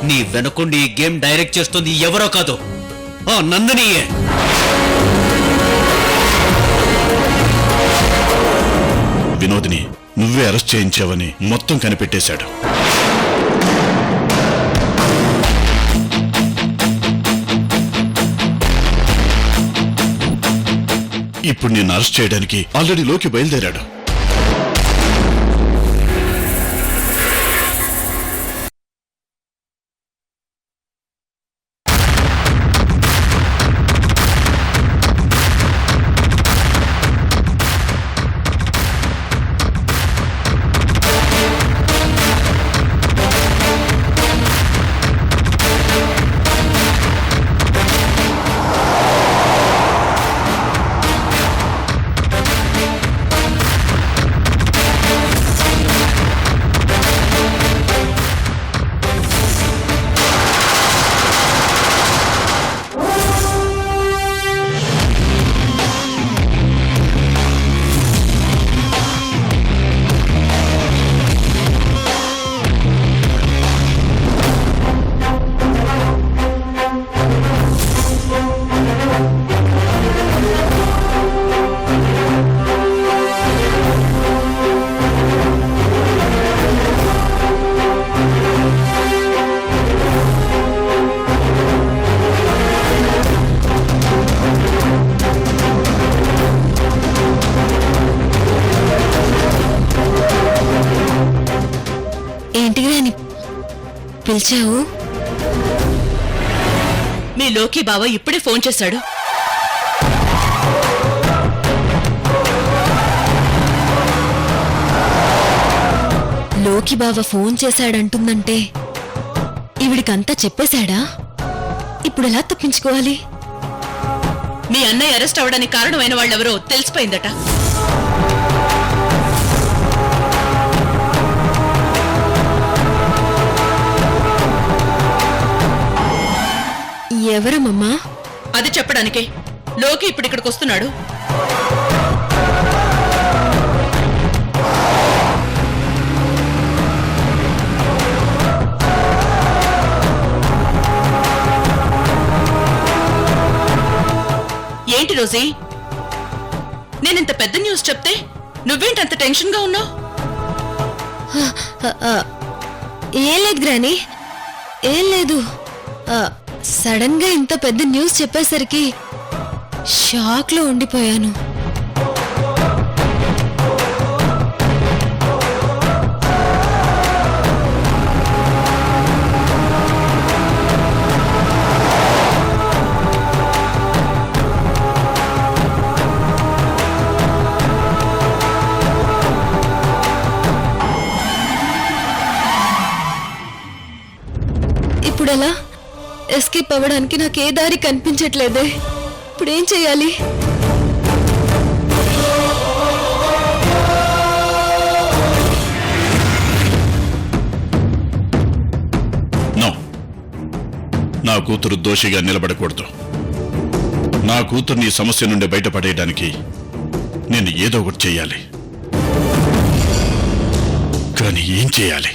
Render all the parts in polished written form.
నీ వెనకుండి ఈ game direct చేస్తుంది ఎవరో కాదు, ఆ నందినియే. వినోద్ని నువ్వే అరెస్ట్ చేయించావని మొత్తం కనిపెట్టేశాడు. ఇప్పుడు నేను అరెస్ట్ చేయడానికి ఆల్రెడీ లోకి బయలుదేరాడు. పిలిచావు? మీ లోకి బావ ఇప్పుడే ఫోన్ చేశాడు. లోకి బావ ఫోన్ చేశాడంటుందంటే ఈవిడికంతా చెప్పేశాడా? ఇప్పుడెలా తప్పించుకోవాలి? మీ అన్నయ్య అరెస్ట్ అవడానికి కారణమైన వాళ్ళెవరో తెలిసిపోయిందట. ఎవరమ్మా? అది చెప్పడానికే లోకి ఇప్పుడు ఇక్కడికి వస్తున్నాడు. ఏంటి రోజీ, నేనింత పెద్ద న్యూస్ చెప్తే నువ్వేంటంత టెన్షన్ గా ఉన్నావు? ఏం లేదు గ్రాని, ఏం లేదు. సడన్ గా ఇంత పెద్ద న్యూస్ చెప్పేసరికి షాక్ లో ఉండిపోయాను. ఇప్పుడెలా ఎస్కేప్ అవ్వడానికి నాకే దారి కనిపించట్లేదే. ఇప్పుడేం చెయ్యాలి? నా కూతురు దోషిగా నిలబడకూడదు. నా కూతుర్ని ఈ సమస్య నుండి బయటపడేయడానికి నేను ఏదో ఒకటి చెయ్యాలి. కానీ ఏం చేయాలి?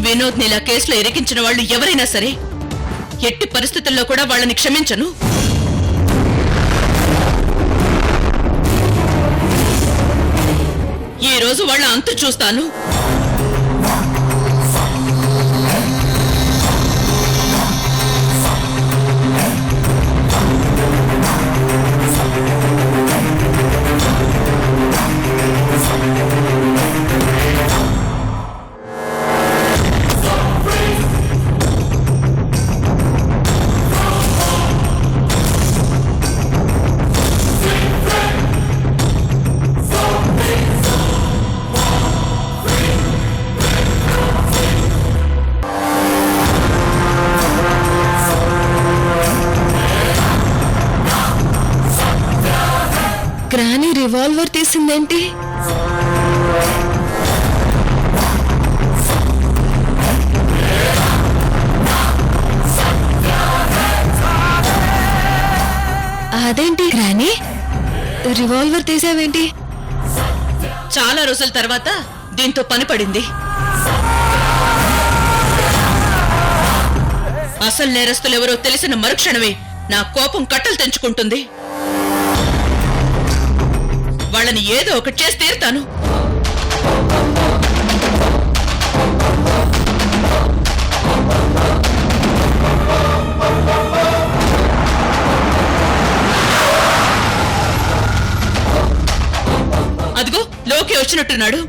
వినోద్ ఇలా కేసులో ఇరికించిన వాళ్ళు ఎవరైనా సరే ఎట్టి పరిస్థితుల్లో కూడా వాళ్ళని క్షమించను. ఈ రోజు వాళ్ళ అంతు చూస్తాను. గ్రాని రివాల్వర్ తీసిందేంటి? అదేంటి గ్రానీ, రివాల్వర్ తీసావేంటి? చాలా రోజుల తర్వాత దీంతో పని పడింది. అసలు నేరస్తులెవరో తెలిసిన మరుక్షణమే నా కోపం కట్టలు తెంచుకుంటుంది. వాళ్ళని ఏదో ఒకటి చేసి తీరుతాను. అదిగో లోకి వచ్చినట్టున్నాడు.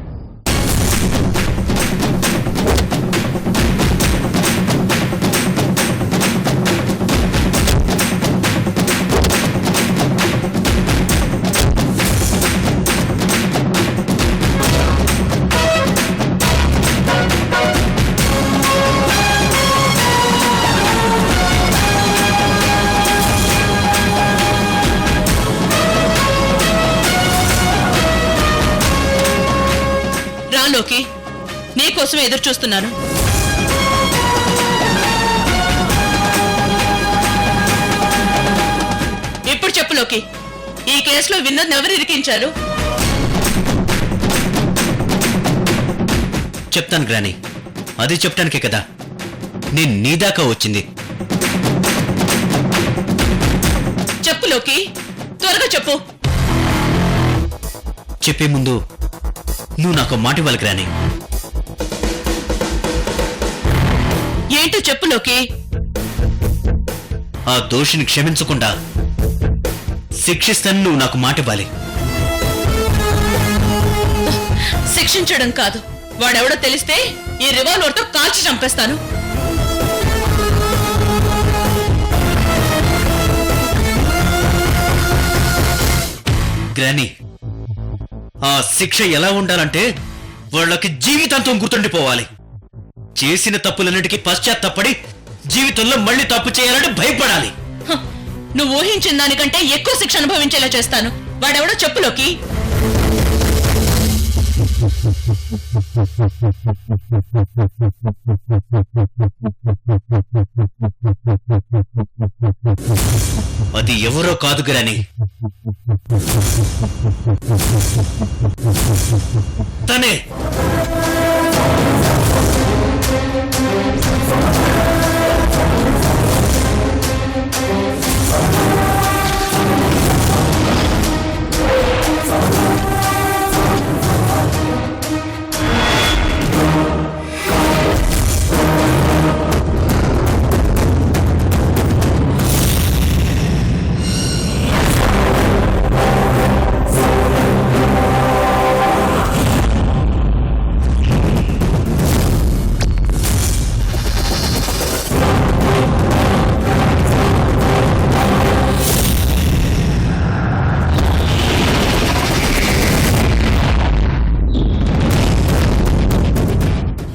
లోకి నీకోసమే ఎదురు చూస్తున్నాను. ఇప్పుడు చెప్పు లోకి, ఈ కేసులో విన్నోద్ ఎవరు ఇరికించారు? చెప్తాను గ్రాని, అది చెప్పడానికే కదా నేను నీ దాకా వచ్చింది. చెప్పు లోకి, త్వరగా చెప్పు. చెప్పే ముందు నువ్వు నాకు మాట ఇవ్వాలి గ్రాని. ఏంటో చెప్పు లోకి. ఆ దోషిని క్షమించకుండా శిక్షిస్తాను, నువ్వు నాకు మాట ఇవ్వాలి. శిక్షించడం కాదు, వాడెవడో తెలిస్తే ఈ రివాల్వర్తో కాల్చి చంపేస్తాను. గ్రాని, ఆ శిక్ష ఎలా ఉండాలంటే వాళ్ళకి జీవితాంతం గుర్తుండిపోవాలి. చేసిన తప్పులన్నిటికీ పశ్చాత్తాపడి జీవితంలో మళ్ళీ తప్పు చేయాలని భయపడాలి. నువ్వు ఊహించిన దానికంటే ఎక్కువ శిక్ష అనుభవించేలా చేస్తాను. వాడెవడో చెప్పులోకి. అది ఎవరో కాదు గ్రాని, తనే.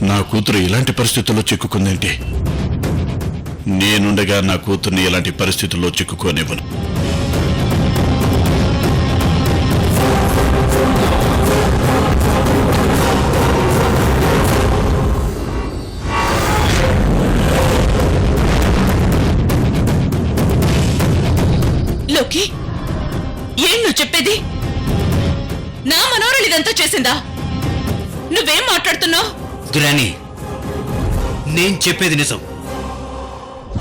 నా కూతురు ఇలాంటి పరిస్థితుల్లో చిక్కుకుందేంటి? నేనుండగా నా కూతుర్ని ఇలాంటి పరిస్థితుల్లో చిక్కుకోనివ్వను. లోకి, ఏం నువ్వు చెప్పేది? నా మనోరలు ఇదంతా చేసిందా? నువ్వేం మాట్లాడుతున్నావు? గ్రాని, నేను చెప్పేది నిజం.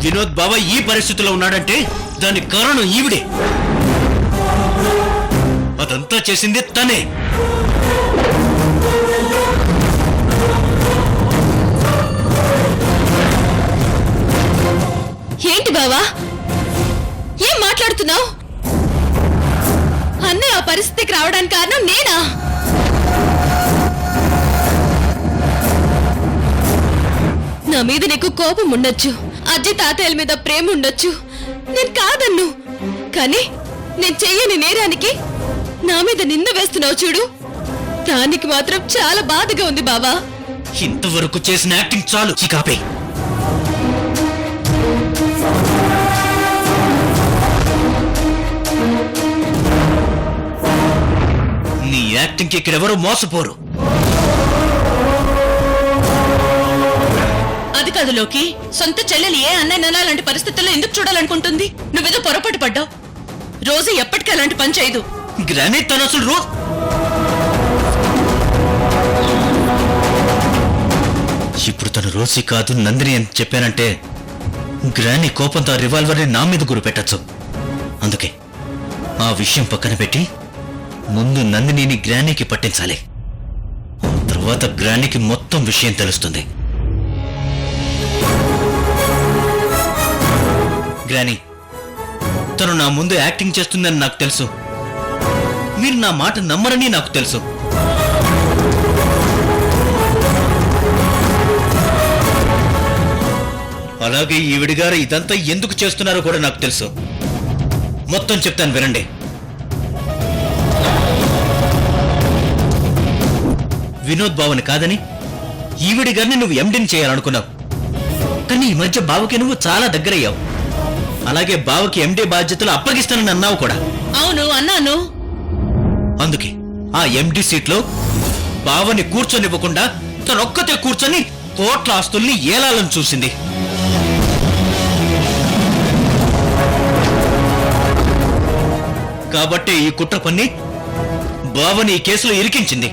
వినోద్ బాబా ఈ పరిస్థితిలో ఉన్నాడంటే దానికి కారణం ఈవిడే. అదంతా చేసింది తనే. ఏంటి బావా, ఏం మాట్లాడుతున్నావు? అన్నయ్య ఆ పరిస్థితికి రావడానికి కారణం నేనా? నా మీద నీకు కోపం ఉండొచ్చు, అజ్జి తాతయ్యల మీద ప్రేమ ఉండొచ్చు, నేను కాదన్ను. కానీ నేను చెయ్యని నేరానికి నా మీద నింద వేస్తున్నావు చూడు, దానికి మాత్రం చాలా బాధగా ఉంది బావా. ఇంతవరకు చేసిన యాక్టింగ్ చాలు, చికాపే. నీ యాక్టింగ్కి ఇక్కడెవరూ మోసపోరు. అది కాదు లోకి, సొంత చెల్లెలు ఏ అన్నయ్య లాంటి పరిస్థితుల్లో ఎందుకు చూడాలనుకుంటుంది? నువ్వేదో పొరపాటు పడ్డావు. రోజు ఎప్పటికీ అలాంటి పని చేయదు. గ్రానీ తను అసలు రోజు ఇప్పుడు తను రోజీ కాదు నందిని అని చెప్పానంటే గ్రానీ కోపంతో రివాల్వర్ని నా మీద గురి పెట్టచ్చు. అందుకే ఆ విషయం పక్కన పెట్టి ముందు నందినిని గ్రానీకి పట్టించాలి. తర్వాత గ్రానీకి మొత్తం విషయం తెలుస్తుంది. గ్రానీ తను నా ముందు యాక్టింగ్ చేస్తుందని నాకు తెలుసు. మీరు నా మాట నమ్మరని నాకు తెలుసు. అలాగే ఈవిడిగారు ఇదంతా ఎందుకు చేస్తున్నారో కూడా నాకు తెలుసు. మొత్తం చెప్తాను వినండి. వినోద్ బావని కాదని ఈవిడి గారిని నువ్వు ఎండిని చేయాలనుకున్నావు. కానీ ఈ మధ్య బావకి నువ్వు చాలా దగ్గరయ్యావు. అలాగే బావకి ఎండి బాధ్యతలు అప్పగిస్తానని అన్నావు కూడా. అవును అన్నాను. అందుకే ఆ ఎండి సీట్లో బావని కూర్చొనివ్వకుండా తనొక్కతే కూర్చొని కోట్ల ఆస్తుల్ని ఏలాలని చూసింది. కాబట్టే ఈ కుట్ర పన్ని బావని ఈ కేసులో ఇరికించింది.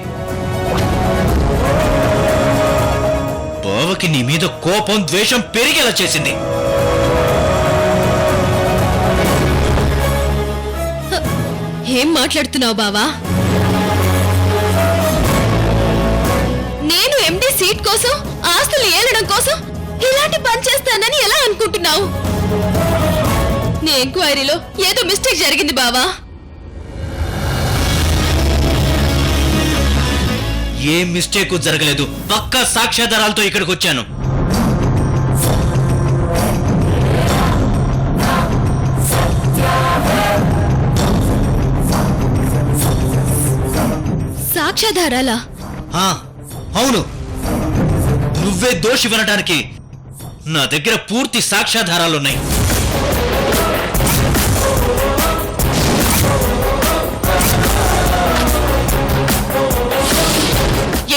బావకి నీ మీద కోపం ద్వేషం పెరిగేలా చేసింది. ఏం మాట్లాడుతున్నావు బావా? నేను ఎండి సీట్ కోసం ఆస్తులు ఏలడం కోసం ఇలాంటి పని చేస్తానని ఎలా అనుకుంటున్నావు? నీ ఎంక్వైరీలో ఏదో మిస్టేక్ జరిగింది బావా. ఏ మిస్టేక్ జరగలేదు. పక్కా సాక్ష్యాధారాలతో ఇక్కడికి వచ్చాను. సాక్ష్యాధారాలా? అవును, నువ్వే దోషి వినడానికి నా దగ్గర పూర్తి సాక్ష్యాధారాలున్నాయి.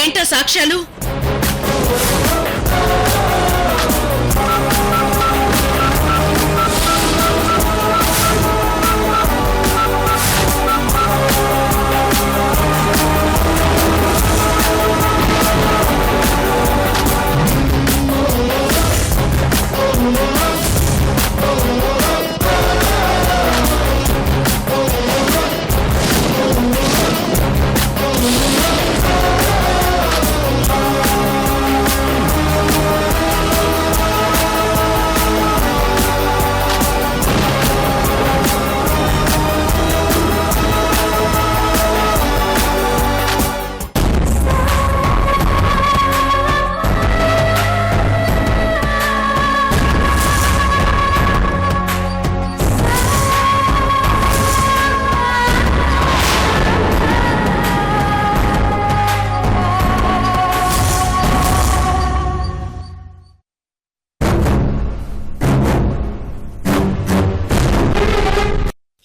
ఏంటా సాక్ష్యాలు?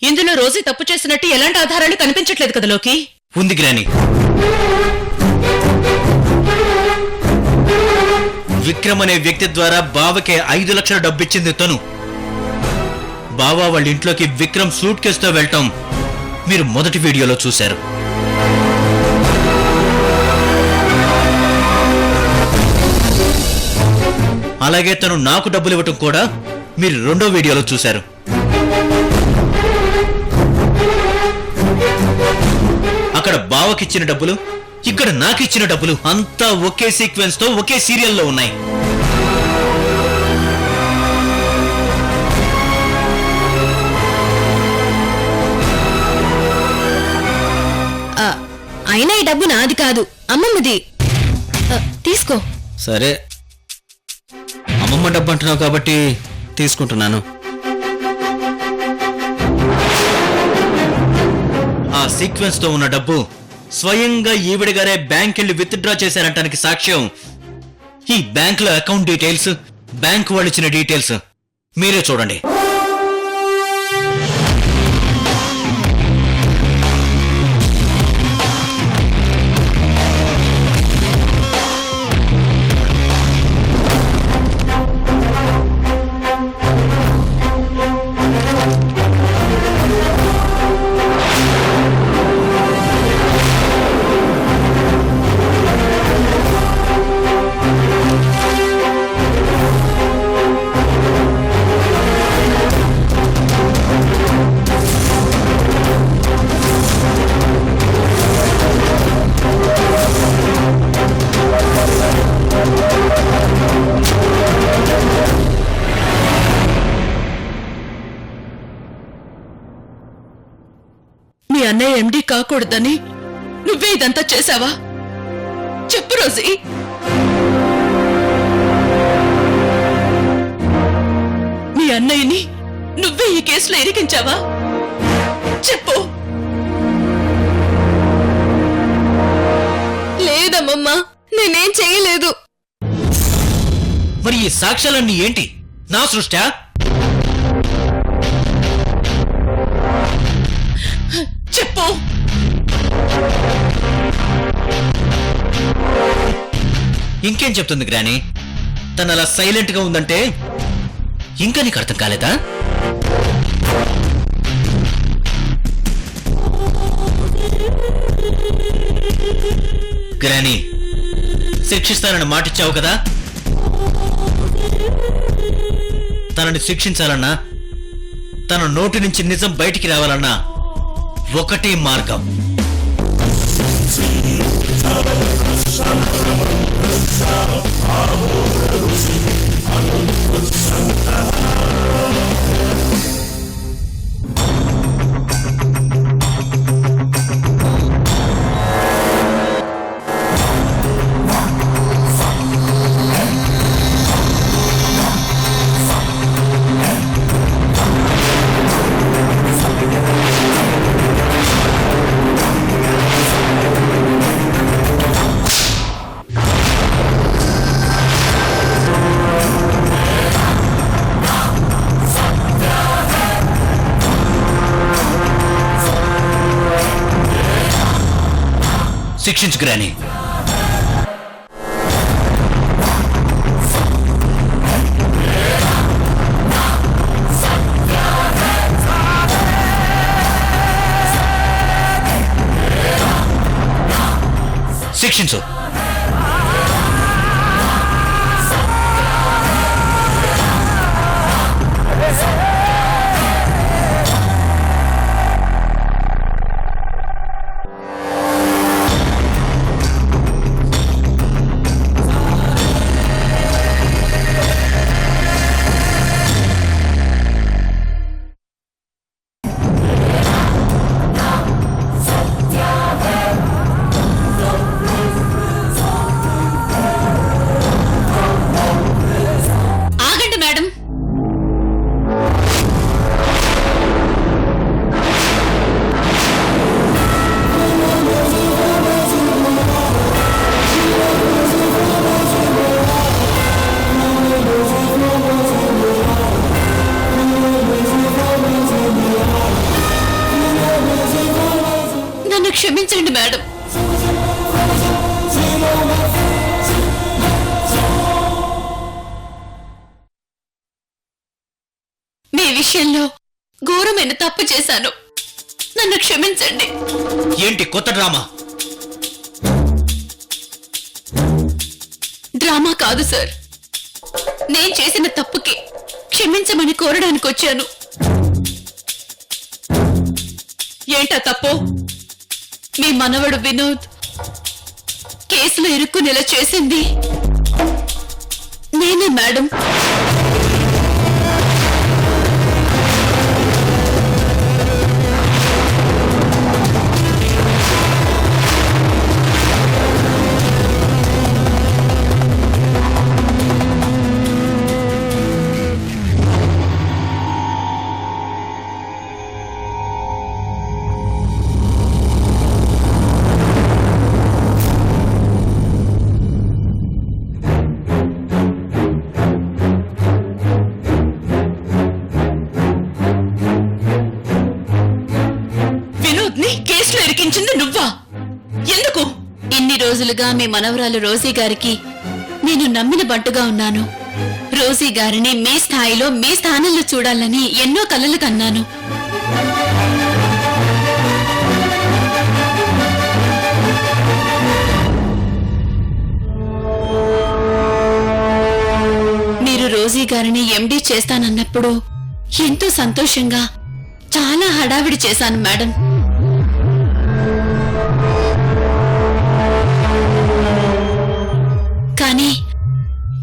ఇందులో రోజీ తప్పు చేసినట్టు ఎలాంటి ఆధారాలు కనిపించట్లేదు కదా లోకి. ఉంది గ్రాని. విక్రమ్ అనే వ్యక్తి ద్వారా బావకి 5 లక్షల డబ్బిచ్చింది తను. బావా వాళ్ళ ఇంట్లోకి విక్రమ్ సూట్ కేసుతో వెళ్ళటం మీరు మొదటి వీడియోలో చూశారు. అలాగే తను నాకు డబ్బులు ఇవ్వటం కూడా మీరు రెండో వీడియోలో చూశారు. అక్కడ బావకిచ్చిన డబ్బులు, ఇక్కడ నాకిచ్చిన డబ్బులు అంతా ఒకే సీక్వెన్స్ తో ఒకే సీరియల్లో ఉన్నాయి. అయినా ఈ డబ్బు నాది కాదు, అమ్మమ్మది. తీసుకో. సరే, అమ్మమ్మ డబ్బు అంటున్నావు కాబట్టి తీసుకుంటున్నాను. ఆ సీక్వెన్స్ తో ఉన్న డబ్బు స్వయంగా ఈవిడగారే బ్యాంక్ వెళ్ళి విత్డ్రా చేశారంటానికి సాక్ష్యం ఈ బ్యాంక్ లో అకౌంట్ డీటెయిల్స్, బ్యాంక్ వాళ్ళు ఇచ్చిన డీటెయిల్స్ మీరే చూడండి. మీ అన్నయ్య ఎండి కాకూడదని నువ్వే ఇదంతా చేశావా? చెప్పు రోజీ. మీ అన్నయ్యని నువ్వే ఈ కేసులో ఇరికించావా? చెప్పు. లేదమ్మమ్మా, నేనేం చేయలేదు. మరి ఈ సాక్ష్యాలన్నీ ఏంటి? నా సృష్టా? చెప్పు. ఇంకేం చెప్తుంది గ్రాని? తను అలా సైలెంట్ గా ఉందంటే ఇంకా నీకు అర్థం కాలేదా? గ్రాని, శిక్షిస్తానని మాటిచ్చావు కదా? తనని శిక్షించాలన్నా, తన నోటి నుంచి నిజం బయటికి రావాలన్నా ఒకటే మార్గం. శిక్షించు గ్రాని. శిక్షించు. క్షమించండి మేడం. మీ విషయంలో ఘోరమైన తప్పు చేశాను. నన్ను క్షమించండి. ఏంటి కొత్త డ్రామా? డ్రామా కాదు సార్, నేను చేసిన తప్పుకి క్షమించమని కోరడానికి వచ్చాను. ఏంటా తప్పు? మీ మనవడు వినోద్ కేసులో ఇరుక్కునేలా చేసింది నేనే మేడం. కేసులో ఇరికించింది నువ్వా? ఎందుకు? ఇన్ని రోజులుగా మీ మనవరాలు రోజీ గారికి నేను నమ్మిన బంటుగా ఉన్నాను. రోజీ గారిని మీ స్థాయిలో మీ స్థానంలో చూడాలని ఎన్నో కలలు కన్నాను. మీరు రోజీ గారిని ఎండీ చేస్తానన్నప్పుడు ఎంతో సంతోషంగా చాలా హడావిడి చేశాను మేడం. కానీ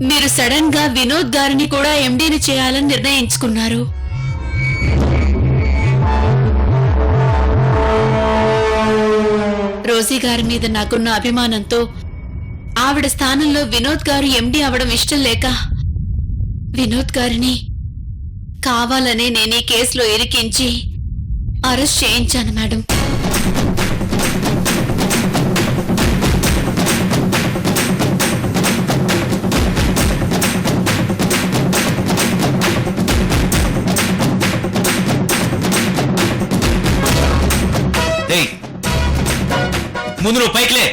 మీరు సడన్ గా వినోద్ గారిని కూడా ఎండీని చేయాలని నిర్ణయించుకున్నారు. రోజీ గారి మీద నాకున్న అభిమానంతో ఆవిడ స్థానంలో వినోద్ గారు ఎండి అవడం ఇష్టం లేక వినోద్ గారిని కావాలనే నేను ఈ కేసులో ఇరికించి అరెస్ట్ చేయించాను మేడం. ఏయ్, ముందు నువ్వు పైకిలే.